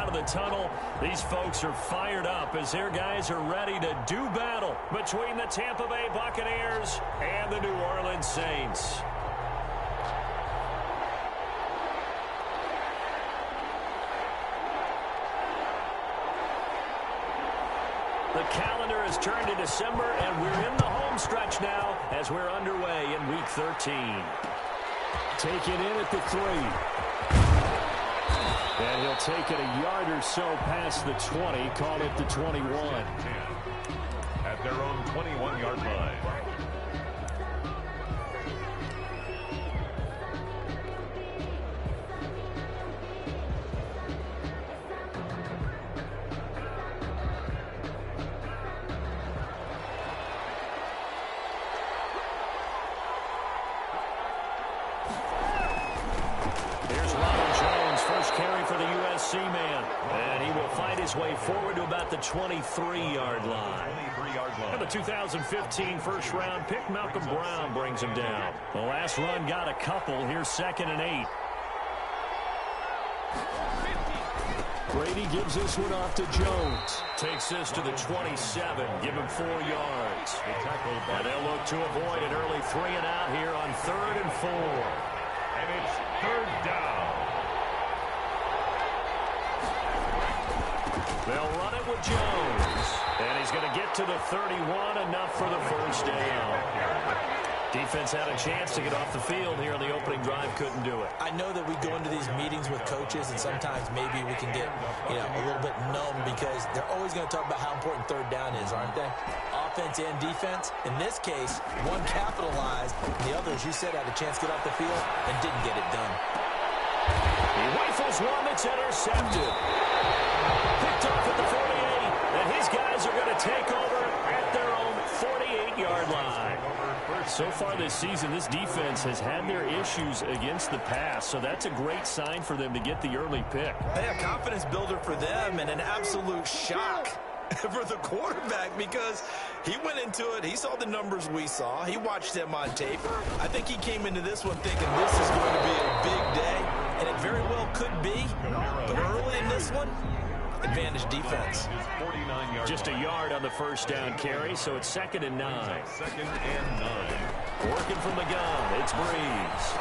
out of the tunnel. These folks are fired up as their guys are ready to do battle between the Tampa Bay Buccaneers and the New Orleans Saints. The calendar has turned to December, and we're in the home stretch now as we're underway in Week 13. Take it in at the 3. And he'll take it a yard or so past the 20, call it the 21. At their own 21-yard line. Man, and he will find his way forward to about the 23-yard line. And the 2015 first-round pick, Malcolm Brown, brings him down. The last run got a couple. Here's 2nd and 8. Brady gives this one off to Jones. Takes this to the 27. Give him 4 yards. And they'll look to avoid an early 3 and out here on 3rd and 4. And it's 3rd down. They'll run it with Jones. And he's going to get to the 31, enough for the first down. Defense had a chance to get off the field here in the opening drive, couldn't do it. I know that we go into these meetings with coaches, and sometimes maybe we can get, a little bit numb because they're always going to talk about how important 3rd down is, aren't they? Offense and defense. In this case, one capitalized, and the other, as you said, had a chance to get off the field and didn't get it done. He rifles one that's intercepted. Picked off at the 48, and his guys are going to take over at their own 48-yard line. So far this season, this defense has had their issues against the pass, so that's a great sign for them to get the early pick. Hey, a confidence builder for them and an absolute shock for the quarterback because he went into it. He saw the numbers we saw. He watched them on tape. I think he came into this one thinking this is going to be a big day, and it very well could be. But early in this one, advantage defense. Just a yard on the first down carry, so it's 2nd and 9. 2nd and 9. Working from the gun, it's Breeze.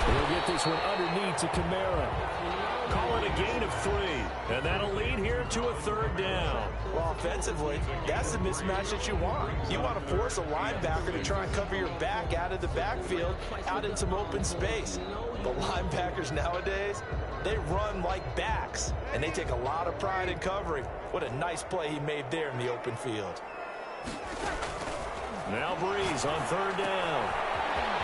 He'll get this one underneath to Kamara. Call it a gain of 3, and that'll lead here to a 3rd down. Well, offensively, that's the mismatch that you want. You want to force a linebacker to try and cover your back out of the backfield, out in some open space. But linebackers nowadays, they run like backs, and they take a lot of pride in covering. What a nice play he made there in the open field. Now Breeze on 3rd down.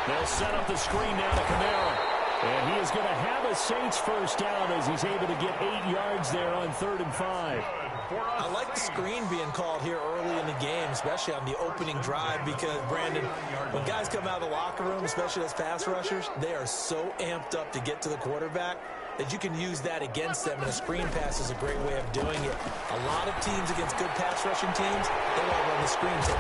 They'll set up the screen now to Kamara. And he is going to have a Saints first down as he's able to get 8 yards there on 3rd and 5. I like the screen being called here early in the game, especially on the opening drive, because, Brandon, when guys come out of the locker room, especially as pass rushers, they are so amped up to get to the quarterback that you can use that against them, and a screen pass is a great way of doing it. A lot of teams against good pass rushing teams, they want to run the screen. So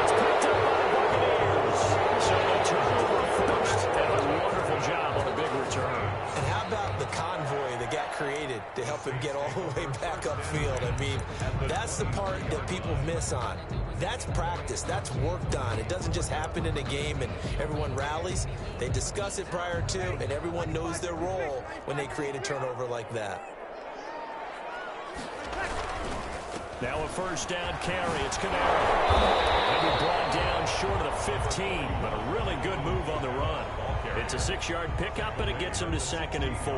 it's picked up by the Buccaneers. So a turnover forced, and a wonderful job on a big return. And how about the convoy that got created to help him get all the way back upfield? I mean, that's the part that people miss on. That's practice. That's work done. It doesn't just happen in a game and everyone rallies. They discuss it prior to, and everyone knows their role when they create a turnover like that. Now a first down carry. It's Kamara. Maybe brought down short of the 15, but a really good move on the run. It's a 6-yard pickup, and it gets him to 2nd and 4.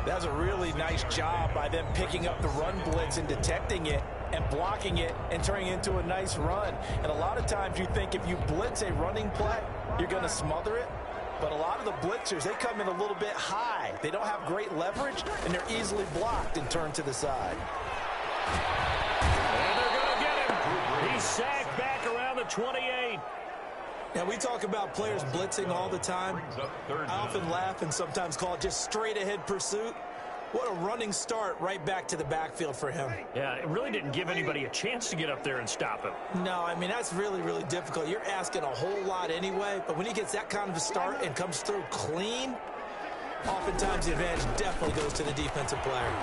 That was a really nice job by them picking up the run blitz and detecting it and blocking it and turning it into a nice run. And a lot of times you think if you blitz a running play, you're going to smother it. But a lot of the blitzers, they come in a little bit high. They don't have great leverage, and they're easily blocked and turned to the side. And they're going to get him. He's sacked back around the 28. Now, we talk about players blitzing all the time. I often laugh and sometimes call it just straight-ahead pursuit. What a running start right back to the backfield for him. Yeah, it really didn't give anybody a chance to get up there and stop him. No, I mean, that's really, really difficult. You're asking a whole lot anyway, but when he gets that kind of a start and comes through clean, Oftentimes, the advantage definitely goes to the defensive player.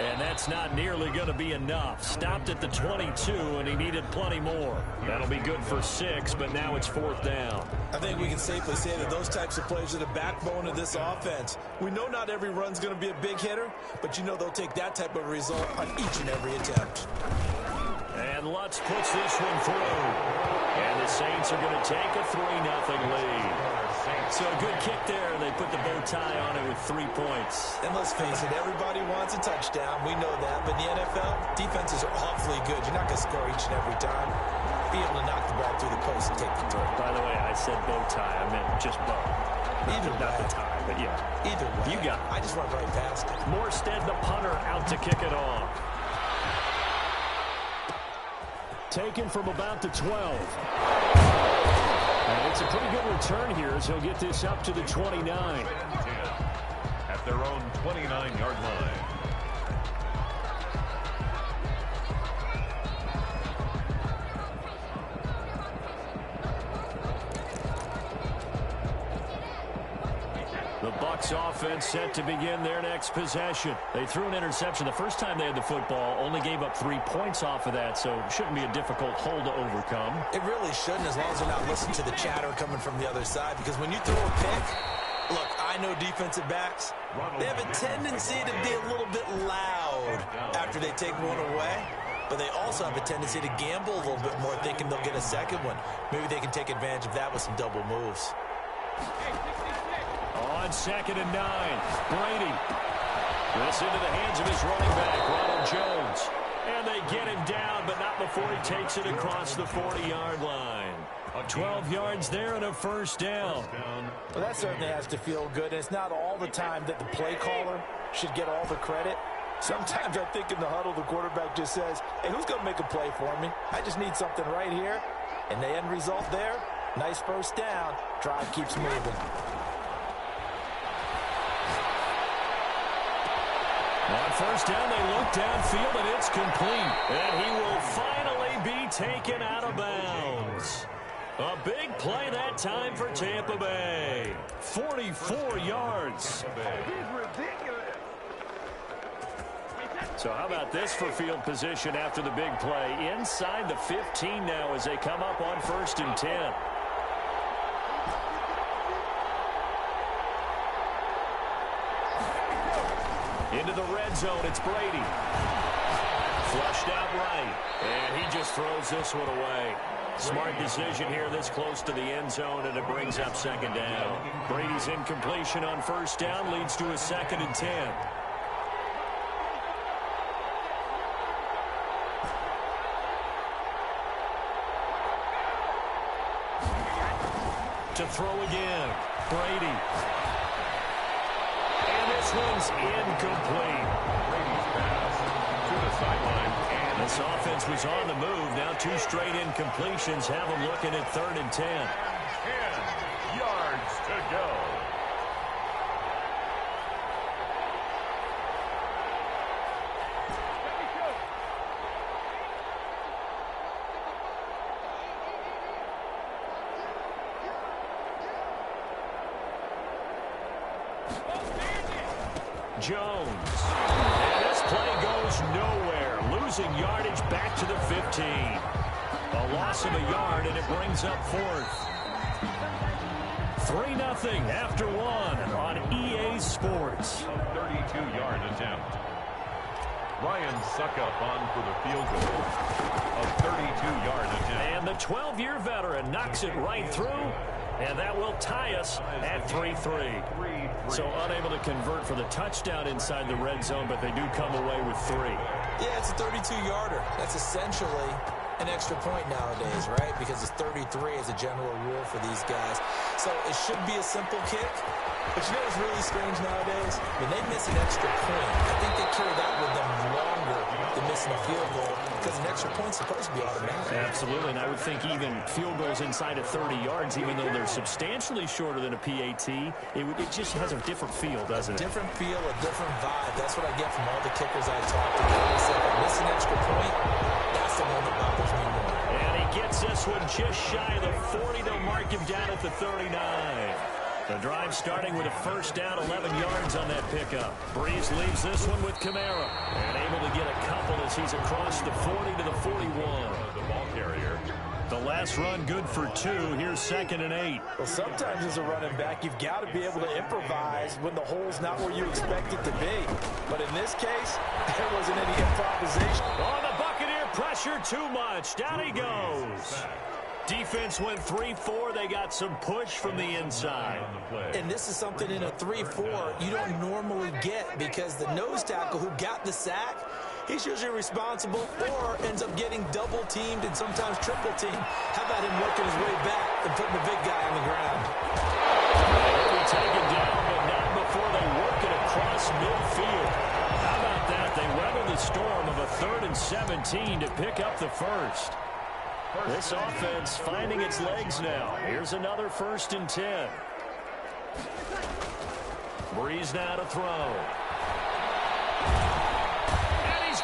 And that's not nearly going to be enough. Stopped at the 22, and he needed plenty more. That'll be good for 6, but now it's 4th down. I think we can safely say that those types of plays are the backbone of this offense. We know not every run's going to be a big hitter, but you know they'll take that type of result on each and every attempt. And Lutz puts this one through. And the Saints are going to take a 3-0 lead. So a good kick there. They put the bow tie on it with 3 points. And let's face it, everybody wants a touchdown. We know that. But in the NFL, defenses are awfully good. You're not going to score each and every time. Be able to knock the ball through the post and take the throw. By the way, I said bow tie. I meant just bow. Either way. Not the tie, but yeah. Either way. You got it. I just went right past it. Morstead, the punter, out to kick it off. Taken from about the 12. And it's a pretty good return here as he'll get this up to the 29. At their own 29-yard line. The Bucs offense set to begin their next possession. They threw an interception the first time they had the football, only gave up 3 points off of that, so it shouldn't be a difficult hole to overcome. It really shouldn't, as long as they're not listening to the chatter coming from the other side, because when you throw a pick, look, I know defensive backs, they have a tendency to be a little bit loud after they take one away, but they also have a tendency to gamble a little bit more, thinking they'll get a second one. Maybe they can take advantage of that with some double moves. On 2nd and 9, Brady. This into the hands of his running back, Ronald Jones. And they get him down, but not before he takes it across the 40-yard line. 12 yards there and a 1st down. Well, that certainly has to feel good. And it's not all the time that the play caller should get all the credit. Sometimes I think in the huddle, the quarterback just says, hey, who's going to make a play for me? I just need something right here. And the end result there, nice 1st down. Drive keeps moving. On 1st down, they look downfield, and it's complete. And he will finally be taken out of bounds. A big play that time for Tampa Bay. 44 yards. So how about this for field position after the big play? Inside the 15 now as they come up on 1st and 10. Into the red zone, it's Brady. Flushed out right, and he just throws this one away. Smart decision here this close to the end zone, and it brings up 2nd down. Brady's incompletion on 1st down leads to a 2nd and 10. To throw again, Brady. This one's incomplete. Brady's pass to the sideline. And this offense was on the move. Now 2 straight incompletions have them looking at 3rd and 10. 10 yards to go. Jones. And this play goes nowhere. Losing yardage back to the 15. A loss of a yard, and it brings up 4th. 3-0 after 1 on EA Sports. A 32-yard attempt. Ryan Suckup on for the field goal. A 32-yard attempt. And the 12-year veteran knocks it right through. And that will tie us at 3-3. So unable to convert for the touchdown inside the red zone, but they do come away with 3. Yeah, it's a 32-yarder. That's essentially an extra point nowadays, right? Because it's 33 as a general rule for these guys. So it should be a simple kick. But you know what's really strange nowadays? When they miss an extra point, I think they carry that with them longer than missing a field goal because an extra point's supposed to be automatic. Absolutely, and I would think even field goals inside of 30 yards, even though they're substantially shorter than a PAT, it just has a different feel, doesn't it? Different feel, a different vibe. That's what I get from all the kickers I talk to. They say, if I miss an extra point, that's the one that bothers me more. And he gets this one just shy of the 40. They'll mark him down at the 39. The drive starting with a first down, 11 yards on that pickup. Breeze leaves this one with Kamara. And able to get a couple as he's across the 40 to the 41. The ball carrier. The last run good for 2. Here's 2nd and 8. Well, sometimes as a running back, you've got to be able to improvise when the hole's not where you expect it to be. But in this case, there wasn't any improvisation. Oh, the Buccaneer pressure too much. Down he goes. Defense went 3-4. They got some push from the inside. And this is something in a 3-4 you don't normally get because the nose tackle who got the sack, he's usually responsible or ends up getting double-teamed and sometimes triple-teamed. How about him working his way back and putting the big guy on the ground? He'll be taken down, but not before they work it across midfield. How about that? They weather the storm of a 3rd and 17 to pick up the first. This offense finding its legs now. Here's another 1st and 10. Breeze now to throw.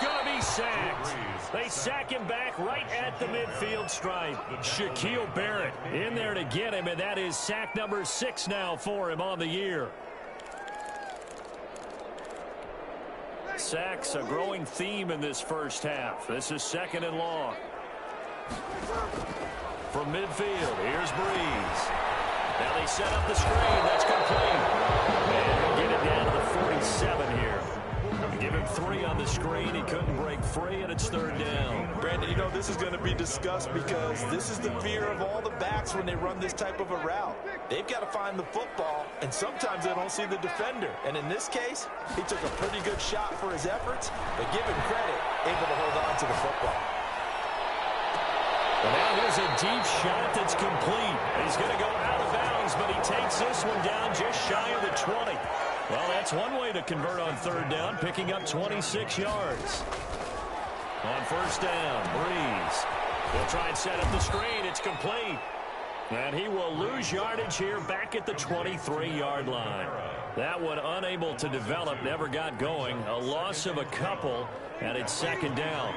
Going to be sacked. They sack him back right at the midfield stripe. Shaquille Barrett in there to get him, and that is sack number 6 now for him on the year. Sacks a growing theme in this first half. This is 2nd and long. From midfield, here's Breeze. Now they set up the screen. That's complete. And we'll get it down to the 47 here. Give him 3 on the screen. He couldn't break free, and it's 3rd down. Brandon, you know this is going to be discussed because this is the fear of all the backs when they run this type of a route. They've got to find the football, and sometimes they don't see the defender. And in this case, he took a pretty good shot for his efforts, but give him credit, able to hold on to the football. Well, now here's a deep shot that's complete. He's going to go out of bounds, but he takes this one down just shy of the 20. Well, that's one way to convert on 3rd down, picking up 26 yards. On 1st down, Breeze. He'll try and set up the screen. It's complete. And he will lose yardage here back at the 23-yard line. That one unable to develop, never got going. A loss of a couple, and it's 2nd down.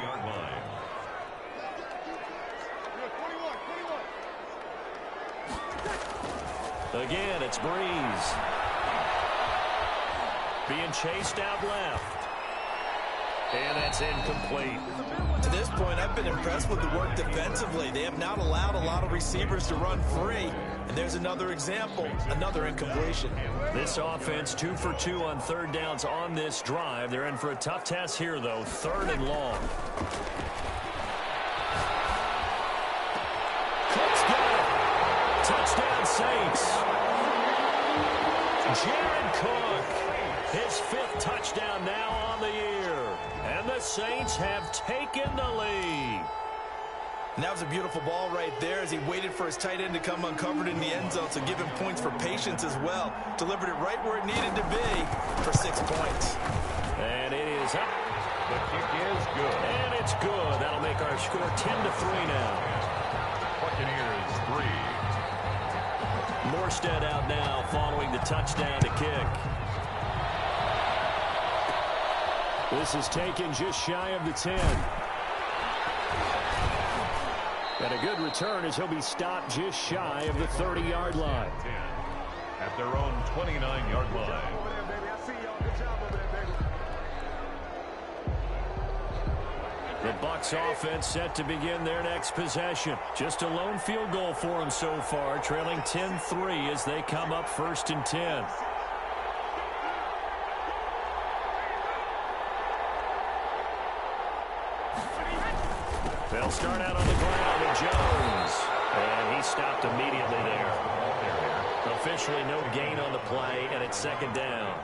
Again, it's Breeze. Being chased out left. And that's incomplete. To this point, I've been impressed with the work defensively. They have not allowed a lot of receivers to run free. And there's another example, another incompletion. This offense 2 for 2 on 3rd downs on this drive. They're in for a tough task here, though. 3rd and long. Cook's got it. Touchdown, Saints. Jared Cook. His 5th touchdown now on the year. And the Saints have taken the lead. And that was a beautiful ball right there as he waited for his tight end to come uncovered in the end zone, so give him points for patience as well. Delivered it right where it needed to be for 6 points. And it is up. The kick is good. And it's good. That'll make our score 10-3 now. Buccaneers 3. Morstead out now following the touchdown to kick. This is taken just shy of the 10. And a good return as he'll be stopped just shy of the 30-yard line. 10 at their own 29-yard line. The Bucs offense set to begin their next possession. Just a lone field goal for them so far, trailing 10-3 as they come up 1st and 10. They'll start out on the ground with Jones. And he stopped immediately there. Officially no gain on the play, and it's 2nd down.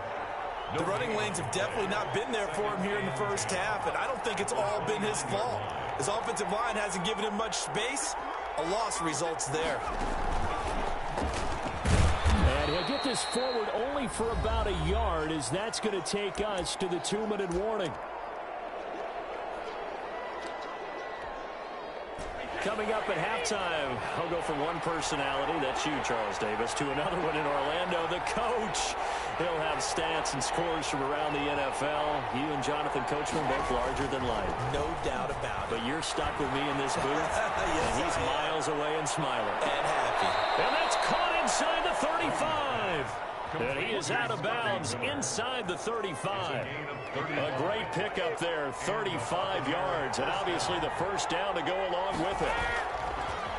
The running lanes have definitely not been there for him here in the first half, and I don't think it's all been his fault. His offensive line hasn't given him much space. A loss results there. And he'll get this forward only for about a yard, as that's going to take us to the 2-minute warning. Coming up at halftime, I'll go from one personality, that's you, Charles Davis, to another one in Orlando, the coach. He'll have stats and scores from around the NFL. You and Jonathan Coachman both larger than life. No doubt about it. But you're stuck with me in this booth, yes, and he's miles away and smiling. And happy. And that's caught inside the 35. And he is out of bounds inside the 35. A great pickup there, 35 yards, and obviously the first down to go along with it.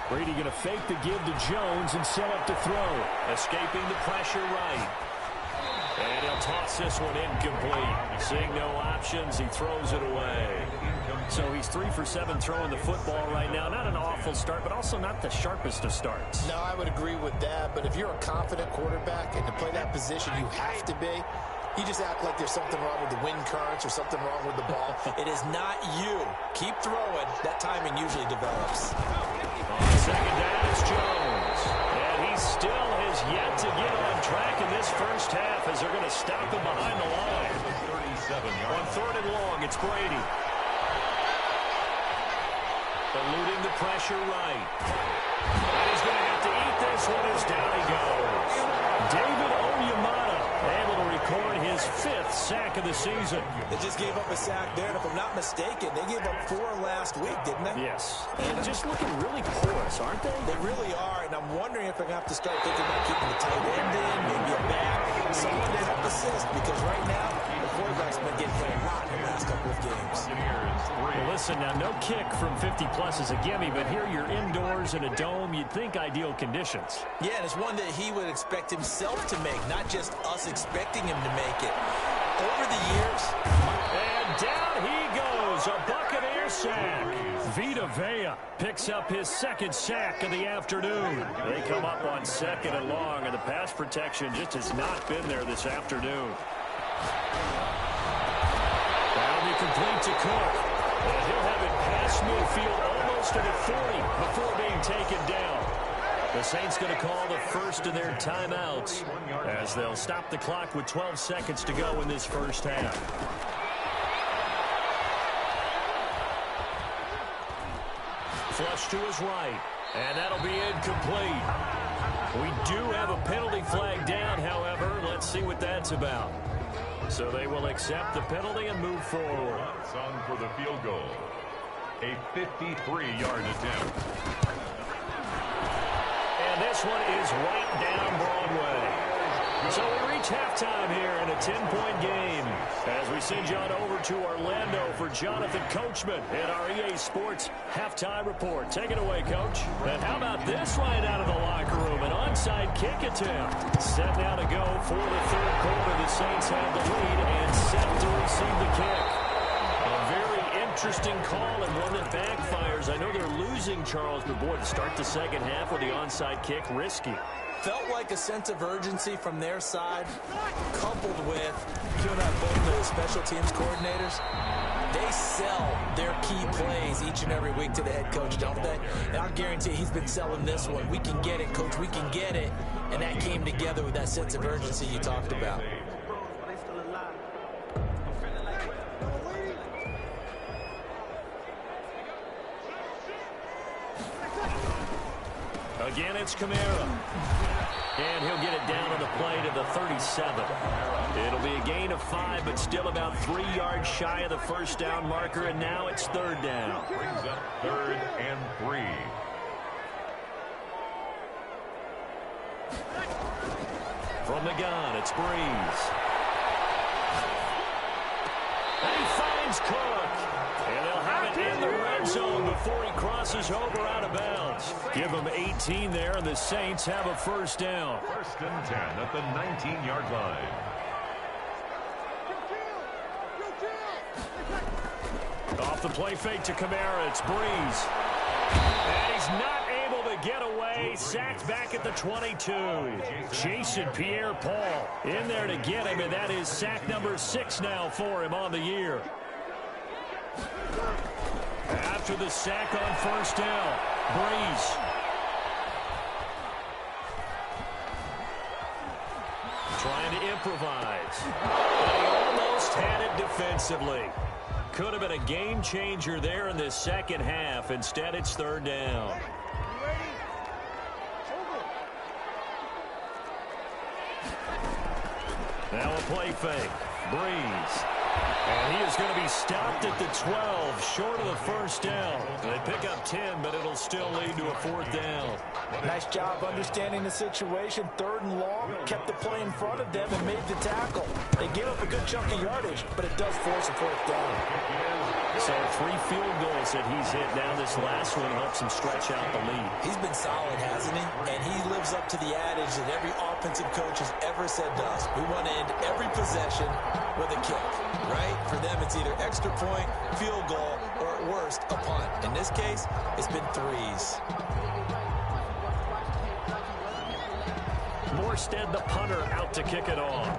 Brady going to fake the give to Jones and set up to throw. Escaping the pressure right. And he'll toss this one incomplete. Seeing no options, he throws it away. So he's 3 for 7 throwing the football right now. Not an awful start, but also not the sharpest of starts. No, I would agree with that. But if you're a confident quarterback and to play that position, you have to be. You just act like there's something wrong with the wind currents or something wrong with the ball. It is not you. Keep throwing. That timing usually develops. On second down, it's Jones. And he still has yet to get on track in this first half as they're going to stop him behind the line. 37 yards. On third and long, it's Brady. Eluding the pressure right. And he's going to have to eat this one as down he goes. David Onyemata able to record his 5th sack of the season. They just gave up a sack there, and if I'm not mistaken, they gave up 4 last week, didn't they? Yes. And just looking really porous, aren't they? They really are, and I'm wondering if they're going to have to start thinking about keeping the tight end in, maybe a back, someone to help assist, because right now, the quarterback's been getting hit a lot in the last couple of games. Well, listen, now no kick from 50-plus is a gimme, but here you're indoors in a dome. You'd think ideal conditions. Yeah, and it's one that he would expect himself to make, not just us expecting him to make it. Over the years. And down he goes, a Buccaneer sack. Vita Vea picks up his 2nd sack of the afternoon. They come up on 2nd and long, and the pass protection just has not been there this afternoon. That'll be complete to Cook. And he'll have it past midfield almost to the 40 before being taken down. The Saints going to call the first of their timeouts as they'll stop the clock with 12 seconds to go in this first half. Flush to his right, and that'll be incomplete. We do have a penalty flag down, however. Let's see what that's about. So they will accept the penalty and move forward. On for the field goal. A 53-yard attempt. And this one is right down Broadway. So we reach halftime here in a 10-point game as we send you on over to Orlando for Jonathan Coachman in our EA Sports Halftime Report. Take it away, Coach. And how about this right out of the locker room? An onside kick attempt. Set now to go for the third quarter. The Saints have the lead and set to receive the kick. A very interesting call and one that backfires. I know they're losing, Charles, but boy, to start the second half with the onside kick, risky. Felt like a sense of urgency from their side, coupled with, you and I both know special teams coordinators, they sell their key plays each and every week to the head coach, don't they? And I guarantee he's been selling this one. We can get it, coach, we can get it. And that came together with that sense of urgency you talked about. Again, it's Kamara. And he'll get it down on the play to the 37. It'll be a gain of 5, but still about 3 yards shy of the first down marker, and now it's third down. Brings up 3rd and 3. From the gun, it's Breeze. And he finds Cook. And they'll have it in the red zone before he crosses over out of bounds. Give him 18 there, and the Saints have a first down. 1st and 10 at the 19-yard line. Off the play fake to Kamara, it's Breeze. And he's not able to get away. Sacked back at the 22. Jason Pierre-Paul in there to get him, and that is sack number 6 now for him on the year. After the sack on first down, Breeze. Trying to improvise. And he almost had it defensively. Could have been a game changer there in this second half. Instead, it's third down. Now a play fake. Breeze. And he is going to be stopped at the 12, short of the first down. They pick up 10, but it'll still lead to a 4th down. Nice job understanding the situation. 3rd and long, kept the play in front of them and made the tackle. They gave up a good chunk of yardage, but it does force a 4th down. So 3 field goals that he's hit now. This last one helps him stretch out the lead. He's been solid, hasn't he? And he lives up to the adage that every offensive coach has ever said to us. We want to end every possession with a kick, right? For them, it's either extra point, field goal, or at worst, a punt. In this case, it's been 3s. Morstead, the punter, out to kick it off.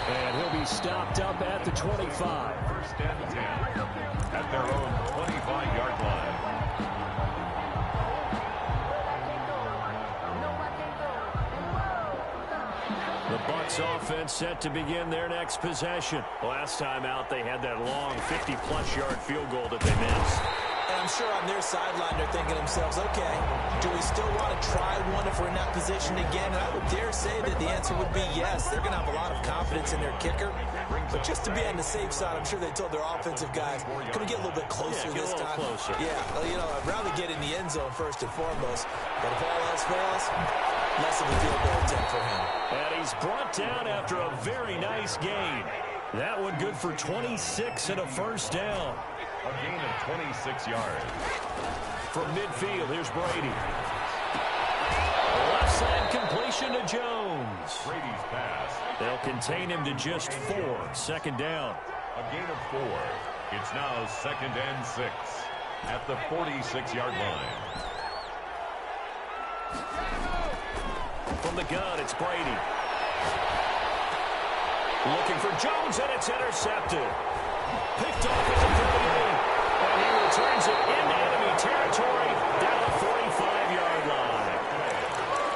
And he'll be stopped up at the 25. 1st and 10 at their own 25-yard line. The Bucs offense set to begin their next possession. Last time out, they had that long 50-plus yard field goal that they missed. And I'm sure on their sideline they're thinking to themselves, okay, do we still want to try one if we're in that position again? And I would dare say that the answer would be yes. They're going to have a lot of confidence in their kicker. But just to be on the safe side, I'm sure they told their offensive guys, can we get a little bit closer this time? Closer. Yeah, well, you know, I'd rather get in the end zone first and foremost. But if all else fails, less of a field goal attempt for him. And he's brought down after a very nice gain. That one good for 26 and a 1st down. A gain of 26 yards. From midfield, here's Brady. Left side completion to Jones. Brady's pass. They'll contain him to just 4. 2nd down. A gain of 4. It's now 2nd and 6 at the 46-yard line. From the gun, it's Brady. Looking for Jones, and it's intercepted. Picked off at the 38, and he returns it into enemy territory down the 45-yard line.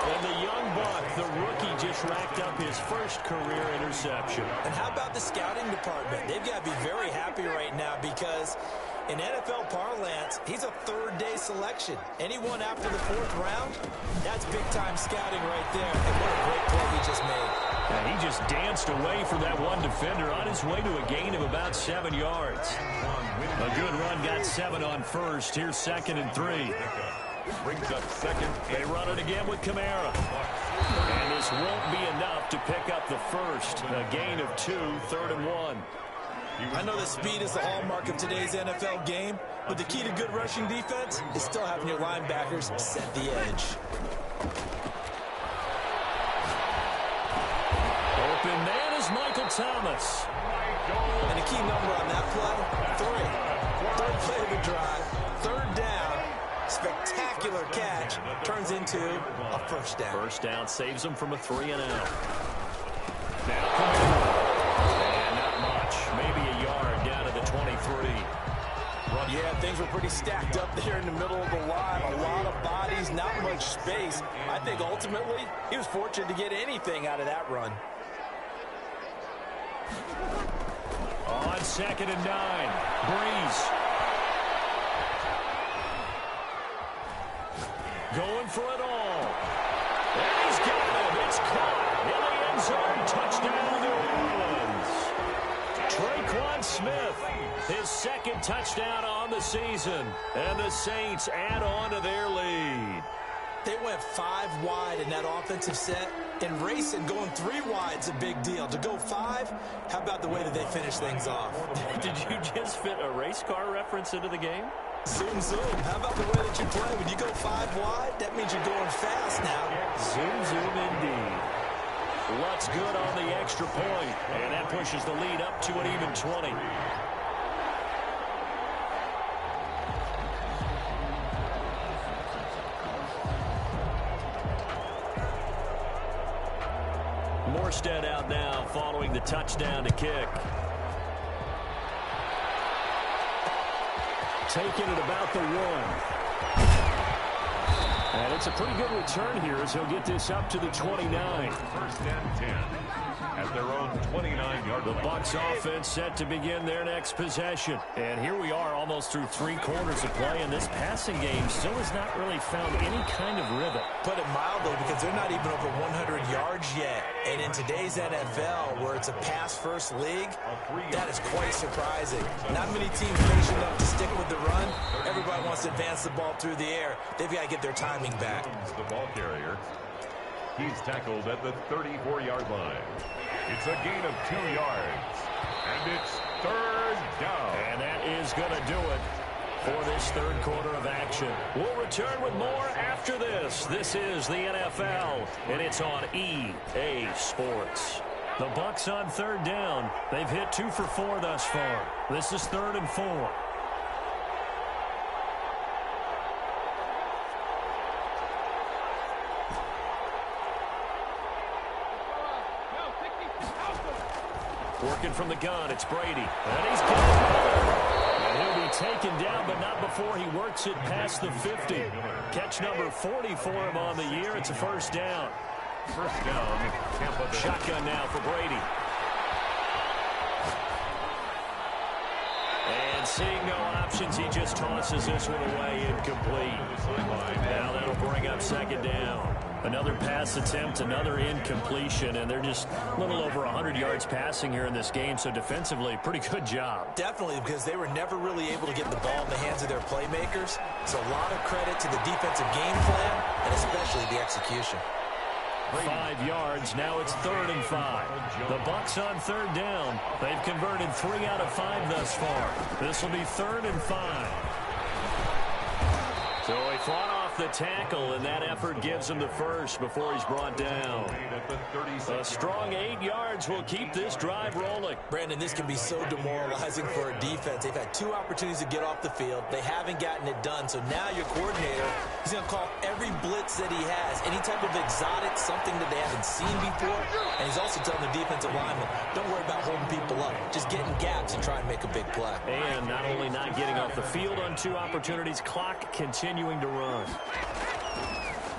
And the young buck, the rookie, just racked up his first career interception. And how about the scouting department? They've got to be very happy right now because in NFL parlance, he's a 3rd-day selection. Anyone after the 4th round, that's big-time scouting right there. And what a great play he just made. And he just danced away from that one defender on his way to a gain of about 7 yards. A good run, got 7 on first. Here's 2nd and 3. Brings up 2nd. They run it again with Kamara. And this won't be enough to pick up the first. A gain of 2, 3rd and 1. I know that speed is the hallmark of today's NFL game, but the key to good rushing defense is still having your linebackers set the edge. Open man is Michael Thomas. And a key number on that play, 3. 3rd play of the drive, 3rd down, spectacular catch, turns into a 1st down. 1st down saves him from a 3 and out. Now Kamara. And not much, maybe a yard down to the 23. Yeah, things were pretty stacked up there in the middle of the line. A lot of bodies, not much space. I think ultimately he was fortunate to get anything out of that run. On 2nd and 9, Breeze. Going for it all. And he's got him. It's caught in the end zone. Touchdown, New Orleans. DreKing Smith, his 2nd touchdown on the season. And the Saints add on to their lead. They went 5 wide in that offensive set. And racing, going 3 wide's a big deal. To go 5, how about the way that they finish things off? Did you just fit a race car reference into the game? Zoom, zoom. How about the way that you play? When you go 5 wide, that means you're going fast now. Zoom, zoom indeed. Luck's good on the extra point, and that pushes the lead up to an even 20. Morstead out now following the touchdown to kick. Taking it about the 1. And it's a pretty good return here as he'll get this up to the 29. First and 10 at their own 29-yard line. The Bucs offense set to begin their next possession. And here we are almost through 3 quarters of play, and this passing game still has not really found any kind of rhythm. Put it mildly, because they're not even over 100 yards yet. And in today's NFL, where it's a pass-first league, that is quite surprising. Not many teams patient enough to stick with the run. Everybody wants to advance the ball through the air. They've got to get their timing back. The ball carrier. He's tackled at the 34-yard line. It's a gain of 2 yards. And it's third down. And that is going to do it for this third quarter of action. We'll return with more after this. This is the NFL, and it's on EA Sports. The Bucs on third down. They've hit 2 for 4 thus far. This is 3rd and 4. Working from the gun, it's Brady. And he's got another. And he'll be taken down, but not before he works it past the 50. Catch number 40 for him on the year. It's a first down. First down, Tampa Bay. Shotgun now for Brady. And seeing no options, he just tosses this one away, incomplete. Now that'll bring up second down. Another pass attempt, another incompletion, and they're just a little over 100 yards passing here in this game, so defensively, pretty good job. Definitely, because they were never really able to get the ball in the hands of their playmakers. So a lot of credit to the defensive game plan, and especially the execution. 5 yards, now it's 3rd and 5. The Bucs on third down. They've converted 3 out of 5 thus far. This will be 3rd and 5. So he fought off the tackle, and that effort gives him the first before he's brought down. A strong 8 yards will keep this drive rolling. Brandon, this can be so demoralizing for a defense. They've had 2 opportunities to get off the field. They haven't gotten it done. So now your coordinator, he's going to call every blitz that he has, any type of exotic, something that they haven't seen before. And he's also telling the defensive lineman, don't worry about holding people up. Just get in gaps and try and make a big play. And not only not getting off the field on 2 opportunities, clock continuing to run.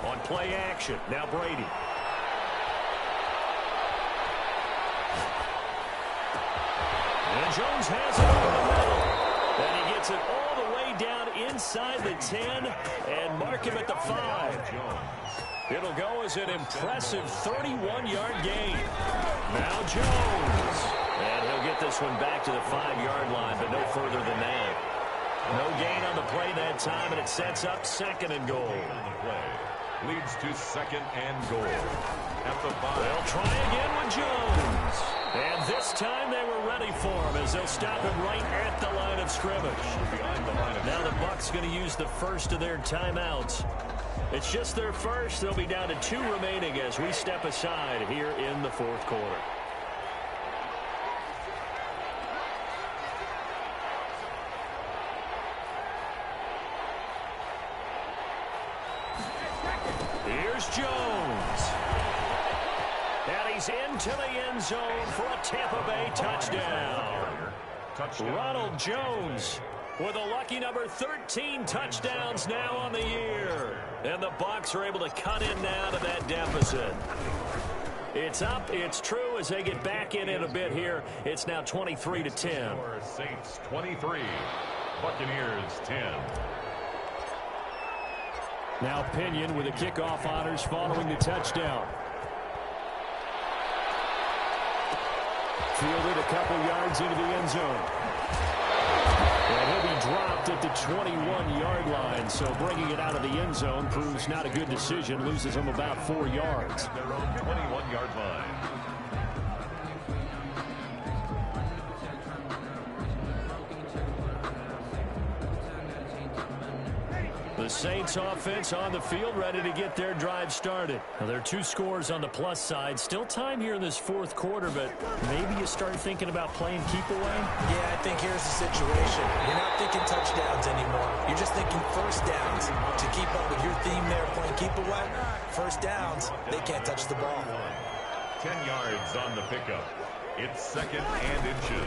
On play action, now Brady. And Jones has it over the middle. And he gets it all the way down inside the 10 and mark him at the 5. It'll go as an impressive 31-yard gain. Now Jones. And he'll get this one back to the 5-yard line, but no further than that. No gain on the play that time, and it sets up 2nd and goal. Leads to 2nd and goal at the 5. They'll try again with Jones. And this time they were ready for him as they'll stop him right at the line of scrimmage. Now the Bucs going to use the first of their timeouts. It's just their first. They'll be down to 2 remaining as we step aside here in the 4th quarter. Here's Jones. And he's into the end zone for a Tampa Bay touchdown. Ronald Jones with a lucky number 13 touchdowns now on the year. And the Bucs are able to cut in now to that deficit. It's up, it's true as they get back in it a bit here. It's now 23-10. Saints 23, Buccaneers 10. Now Pinion with the kickoff honors following the touchdown. Fielded a couple yards into the end zone. And he'll be dropped at the 21-yard line, so bringing it out of the end zone proves not a good decision. Loses him about 4 yards. Their own 21-yard line. The Saints offense on the field, ready to get their drive started. Now, there are 2 scores on the plus side. Still time here in this 4th quarter, but maybe you start thinking about playing keep away? Yeah, I think here's the situation. You're not thinking touchdowns anymore. You're just thinking first downs. To keep up with your theme there, playing keep away, first downs, they can't touch the ball. 10 yards on the pickup. It's 2nd and inches.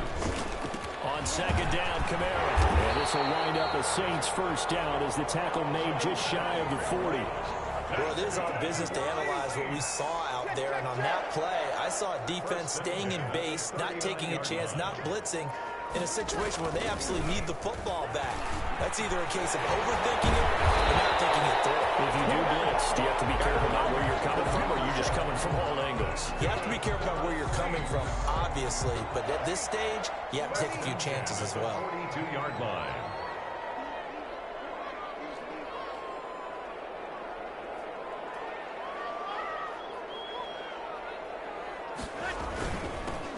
On 2nd down, Kamara. And this will wind up a Saints first down as the tackle made just shy of the 40. Well, it is our business to analyze what we saw out there, and on that play, I saw a defense staying in base, not taking a chance, not blitzing, in a situation where they absolutely need the football back. That's either a case of overthinking it or not thinking it through. If you do blitz, do you have to be careful about where you're coming from, or are you just coming from all angles? You have to be careful about where you're coming from, obviously, but at this stage, you have to take a few chances as well. 42-yard line.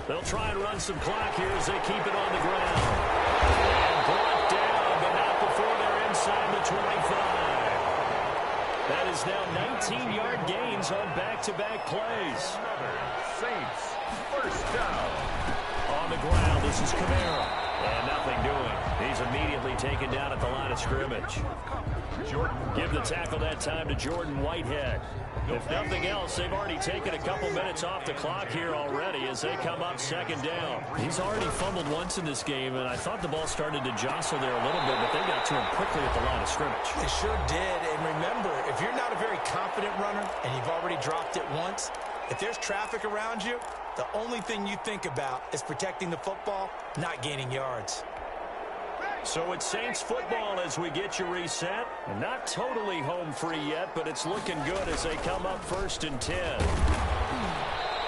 They'll try and run some clock here as they keep it on the ground. And brought down, but not before they're inside the 25. That is now 19-yard gains on back-to-back plays. Saints, first down. On the ground, this is Kamara. And nothing doing. He's immediately taken down at the line of scrimmage. Jordan. Give the tackle that time to Jordan Whitehead. If nothing else, they've already taken a couple minutes off the clock here already as they come up second down. He's already fumbled once in this game, and I thought the ball started to jostle there a little bit, but they got to him quickly at the line of scrimmage. They sure did, and remember, if you're not a very confident runner and you've already dropped it once, if there's traffic around you, the only thing you think about is protecting the football, not gaining yards. So it's Saints football as we get you reset. Not totally home free yet, but it's looking good as they come up 1st and 10.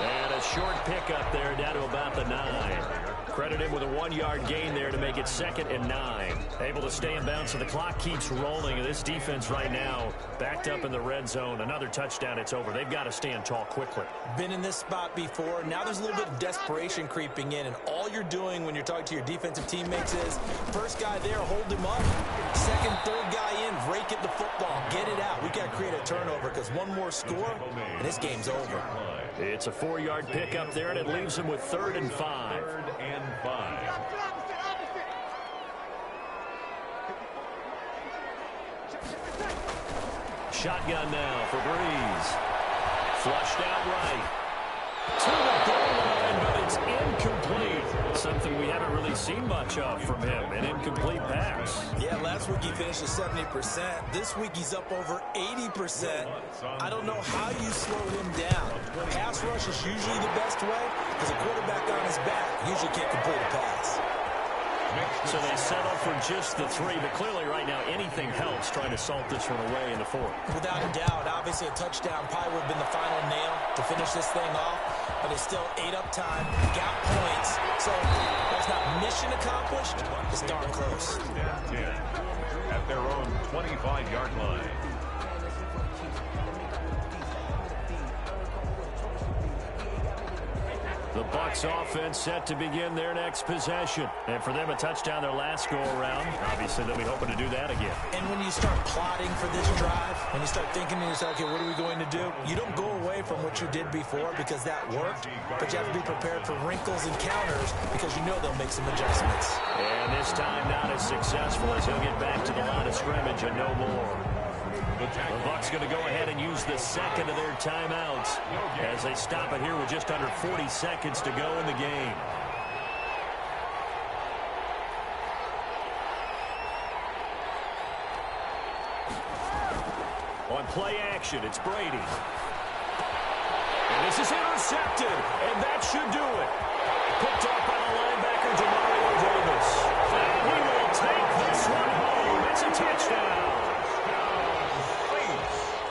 And a short pickup there down to about the 9. Credit him with a 1-yard gain there to make it 2nd and 9. Able to stay in bounds, so the clock keeps rolling. And this defense right now backed up in the red zone. Another touchdown, it's over. They've got to stand tall quickly. Been in this spot before. Now there's a little bit of desperation creeping in. And all you're doing when you're talking to your defensive teammates is, first guy there, hold him up. Second, third guy in, rake at the football. Get it out. We got to create a turnover because one more score, and this game's over. It's a 4-yard pickup there, and it leaves them with 3rd and 5. 3rd and 5. Shotgun now for Breeze. Flushed out right. To the goal line, but it's incomplete. Something we haven't really seen much of from him, an incomplete pass. Yeah, last week he finished at 70%. This week he's up over 80%. I don't know how you slow him down. Pass rush is usually the best way because a quarterback on his back usually can't complete a pass. So they settle for just the 3, but clearly right now anything helps trying to salt this one away in the 4th. Without a doubt, obviously a touchdown probably would have been the final nail to finish this thing off, but it's still ate up time, got points, so that's not mission accomplished, it's darn close. 10 at their own 25-yard line. The Bucs offense set to begin their next possession. And for them, a touchdown their last go-around. Obviously, they'll be hoping to do that again. And when you start plotting for this drive, when you start thinking to yourself, okay, what are we going to do? You don't go away from what you did before because that worked, but you have to be prepared for wrinkles and counters because you know they'll make some adjustments. And this time not as successful as he'll get back to the line of scrimmage and no more. The Bucs going to go ahead and use the second of their timeouts as they stop it here with just under 40 seconds to go in the game. On play action, it's Brady. And this is intercepted, and that should do it. Picked off by the linebacker, Demario Davis. And he will take this one home. It's a touchdown.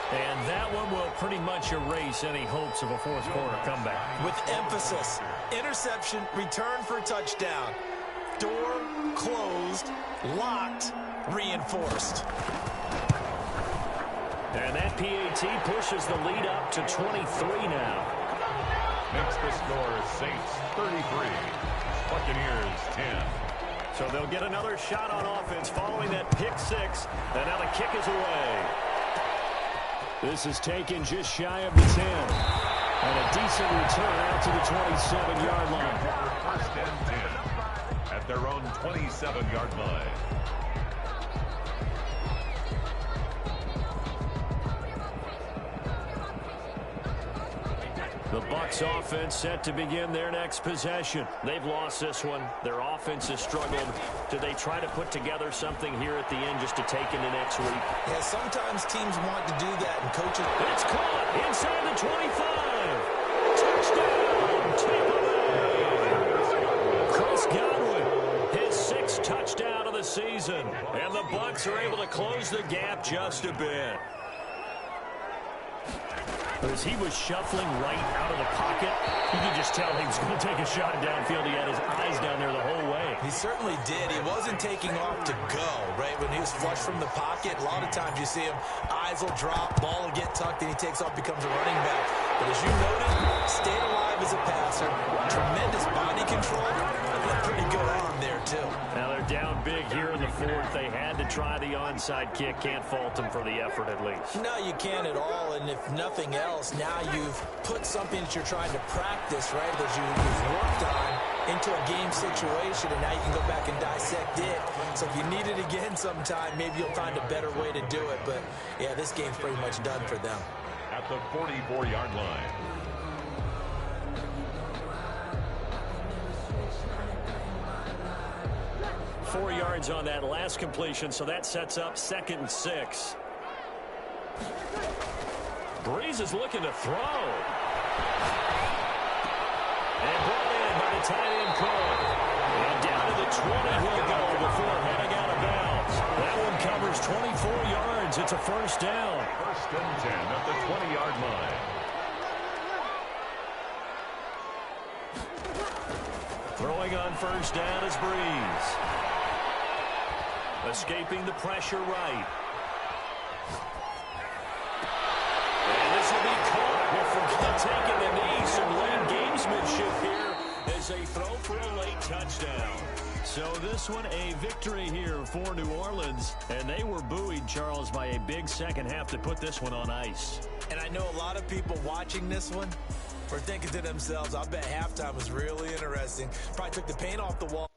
And that one will pretty much erase any hopes of a fourth quarter comeback. With emphasis, interception, return for a touchdown. Door closed, locked, reinforced. And that PAT pushes the lead up to 23 now. Makes the score Saints 33, Buccaneers 10. So they'll get another shot on offense following that pick 6. And now the kick is away. This is taken just shy of the 10. And a decent return out to the 27-yard line. First and 10 at their own 27-yard line. The Bucs offense set to begin their next possession. They've lost this one. Their offense has struggled. Do they try to put together something here at the end just to take into next week? Yeah, sometimes teams want to do that, and coaches... It's caught inside the 25. Touchdown, Tampa Bay. Chris Godwin, his 6th touchdown of the season. And the Bucs are able to close the gap just a bit. But as he was shuffling right out of the pocket, you could just tell he was going to take a shot downfield. He had his eyes down there the whole way. He certainly did. He wasn't taking off to go, right? When he was flush from the pocket, a lot of times you see him, eyes will drop, ball will get tucked, and he takes off, becomes a running back. But as you noted, stayed alive as a passer, tremendous body control, and a pretty good arm there, too. Now they're down big here in the 4th. They had to try the onside kick. Can't fault them for the effort at least. No, you can't at all, and if nothing else, now you've put something that you're trying to practice, right, that you've worked on into a game situation, and now you can go back and dissect it. So if you need it again sometime, maybe you'll find a better way to do it. But, yeah, this game's pretty much done for them. At the 44-yard line. Four yards on that last completion, so that sets up 2nd and 6. Breeze is looking to throw. And brought in by the tight end Cook. And down to the 20 he'll go before heading out of bounds. That one covers 24 yards. It's a 1st down. 1st and 10 at the 20-yard line. Throwing on 1st down is Breeze. Escaping the pressure right. And this will be caught. We'll forget taking the knee. Some late gamesmanship here as they throw for a late touchdown. So this one a victory here for New Orleans. And they were buoyed, Charles, by a big second half to put this one on ice. And I know a lot of people watching this one were thinking to themselves, I bet halftime was really interesting. Probably took the paint off the wall.